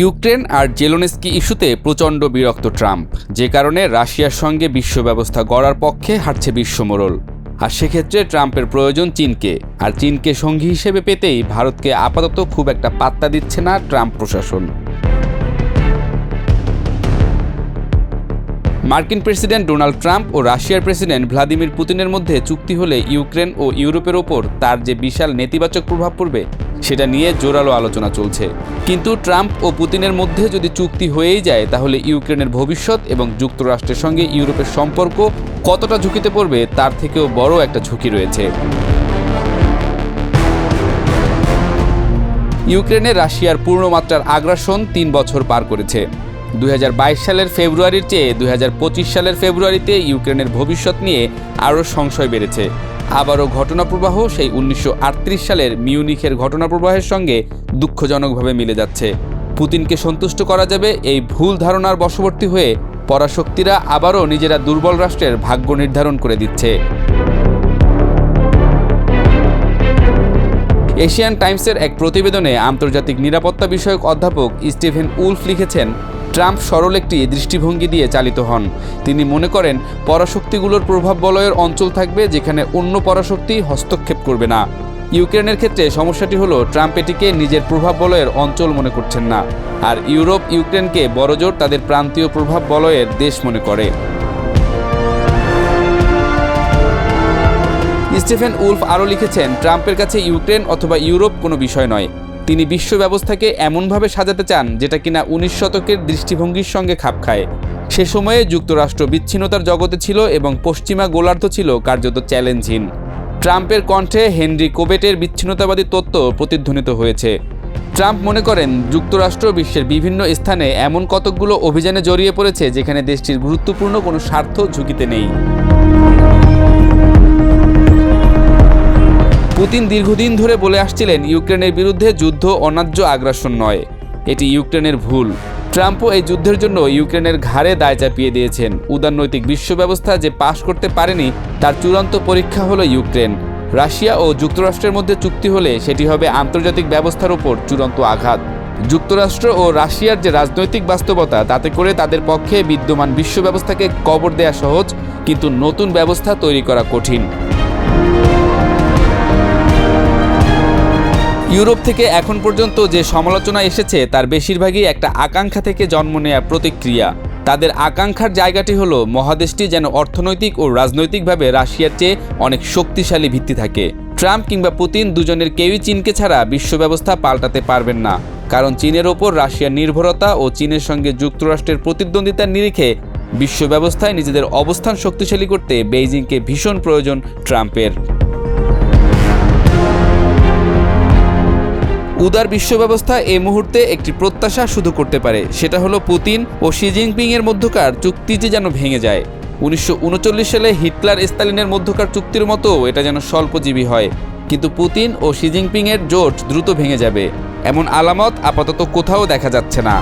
Ukraine আর Zelensky ইস্যুতে প্রচণ্ড বিরক্ত ট্রাম্প, যে কারণে রাশিয়ার সঙ্গে বিশ্ব ব্যবস্থা গড়ার পক্ষে হাঁটছে বিশ্বমোড়ল। আর সেক্ষেত্রে ট্রাম্পের প্রয়োজন চীনকে, আর চীনকে সঙ্গী হিসেবে পেতেই ভারতকে আপাতত খুব একটা পাত্তা দিচ্ছে না ট্রাম্প প্রশাসন। মার্কিন প্রেসিডেন্ট ডোনাল্ড ট্রাম্প ও রাশিয়ার প্রেসিডেন্ট ভ্লাদিমির পুতিনের মধ্যে চুক্তি হলে ইউক্রেন ও ইউরোপের ওপর তার যে বিশাল নেতিবাচক প্রভাব পড়বে সেটা নিয়ে জোরালো আলোচনা চলছে। কিন্তু ট্রাম্প ও পুতিনের মধ্যে যদি চুক্তি হয়েই যায়, তাহলে ইউক্রেনের ভবিষ্যৎ এবং যুক্তরাষ্ট্রের সঙ্গে ইউরোপের সম্পর্ক কতটা ঝুঁকিতে পড়বে তার থেকেও বড় একটা ঝুঁকি রয়েছে। ইউক্রেনে রাশিয়ার পূর্ণমাত্রার আগ্রাসন ৩ বছর পার করেছে। ২০২২ সালের ফেব্রুয়ারির চেয়ে ২০২৫ সালের ফেব্রুয়ারিতে ইউক্রেনের ভবিষ্যৎ নিয়ে আরও সংশয় বেড়েছে। আবারও ঘটনাপ্রবাহ সেই ১৯৩৮ সালের মিউনিখের ঘটনাপ্রবাহের সঙ্গে দুঃখজনকভাবে মিলে যাচ্ছে। পুতিনকে সন্তুষ্ট করা যাবে এই ভুল ধারণার বশবর্তী হয়ে পরাশক্তিরা আবারও নিজেরা দুর্বল রাষ্ট্রের ভাগ্য নির্ধারণ করে দিচ্ছে। এশিয়ান টাইমসের এক প্রতিবেদনে আন্তর্জাতিক নিরাপত্তা বিষয়ক অধ্যাপক স্টিভেন উলফ লিখেছেন, ট্রাম্প সরল একটি দৃষ্টিভঙ্গি দিয়ে চালিত হন। তিনি মনে করেন পরাশক্তিগুলোর প্রভাব বলয়ের অঞ্চল থাকবে যেখানে অন্য পরাশক্তি হস্তক্ষেপ করবে না। ইউক্রেনের ক্ষেত্রে সমস্যাটি হলো ট্রাম্প এটিকে নিজের প্রভাব বলয়ের অঞ্চল মনে করছেন না, আর ইউরোপ ইউক্রেনকে বড়জোর তাদের প্রান্তীয় প্রভাব বলয়ের দেশ মনে করে। স্টিফেন উলফ আরও লিখেছেন, ট্রাম্পের কাছে ইউক্রেন অথবা ইউরোপ কোনো বিষয় নয়। তিনি বিশ্ব ব্যবস্থাকে এমনভাবে সাজাতে চান যেটা কিনা ১৯ শতকের দৃষ্টিভঙ্গির সঙ্গে খাপ খায়। সে সময়ে যুক্তরাষ্ট্র বিচ্ছিন্নতার জগতে ছিল এবং পশ্চিমা গোলার্ধ ছিল কার্যত চ্যালেঞ্জহীন। ট্রাম্পের কণ্ঠে হেনরি কোবেটের বিচ্ছিন্নতাবাদী তত্ত্ব প্রতিধ্বনিত হয়েছে। ট্রাম্প মনে করেন যুক্তরাষ্ট্র বিশ্বের বিভিন্ন স্থানে এমন কতকগুলো অভিযানে জড়িয়ে পড়েছে যেখানে দেশটির গুরুত্বপূর্ণ কোনো স্বার্থ ঝুঁকিতে নেই। পুতিন দীর্ঘদিন ধরে বলে আসছিলেন ইউক্রেনের বিরুদ্ধে যুদ্ধ অন্যায্য আগ্রাসন নয়, এটি ইউক্রেনের ভুল। ট্রাম্পও এই যুদ্ধের জন্য ইউক্রেনের ঘাড়ে দায় চাপিয়ে দিয়েছেন। উদারনৈতিক বিশ্ব ব্যবস্থা যে পাশ করতে পারেনি তার চূড়ান্ত পরীক্ষা হলো ইউক্রেন। রাশিয়া ও যুক্তরাষ্ট্রের মধ্যে চুক্তি হলে সেটি হবে আন্তর্জাতিক ব্যবস্থার ওপর চূড়ান্ত আঘাত। যুক্তরাষ্ট্র ও রাশিয়ার যে রাজনৈতিক বাস্তবতা, তাতে করে তাদের পক্ষে বিদ্যমান বিশ্ব ব্যবস্থাকে কবর দেয়া সহজ, কিন্তু নতুন ব্যবস্থা তৈরি করা কঠিন। ইউরোপ থেকে এখন পর্যন্ত যে সমালোচনা এসেছে তার বেশিরভাগই একটা আকাঙ্ক্ষা থেকে জন্ম নেয়া প্রতিক্রিয়া। তাদের আকাঙ্ক্ষার জায়গাটি হলো মহাদেশটি যেন অর্থনৈতিক ও রাজনৈতিকভাবে রাশিয়ার চেয়ে অনেক শক্তিশালী ভিত্তি থাকে। ট্রাম্প কিংবা পুতিন দুজনের কেউই চীনকে ছাড়া বিশ্ব ব্যবস্থা পাল্টাতে পারবেন না, কারণ চীনের ওপর রাশিয়ার নির্ভরতা ও চীনের সঙ্গে যুক্তরাষ্ট্রের প্রতিদ্বন্দ্বিতার নিরিখে বিশ্ব ব্যবস্থায় নিজেদের অবস্থান শক্তিশালী করতে বেইজিংকে ভীষণ প্রয়োজন ট্রাম্পের। উদার বিশ্ব ব্যবস্থা এই মুহূর্তে একটি প্রত্যাশা শুধু করতে পারে, সেটা হলো পুতিন ও শি জিনপিং এর মধ্যকার চুক্তিটি যেন ভেঙে যায়। ১৯৩৯ সালে হিটলার স্তালিনের মধ্যকার চুক্তির মতো এটা যেন স্বল্পজীবী হয়। কিন্তু পুতিন ও শি জিনপিং এর জোট দ্রুত ভেঙে যাবে এমন আলামত আপাতত কোথাও দেখা যাচ্ছে না।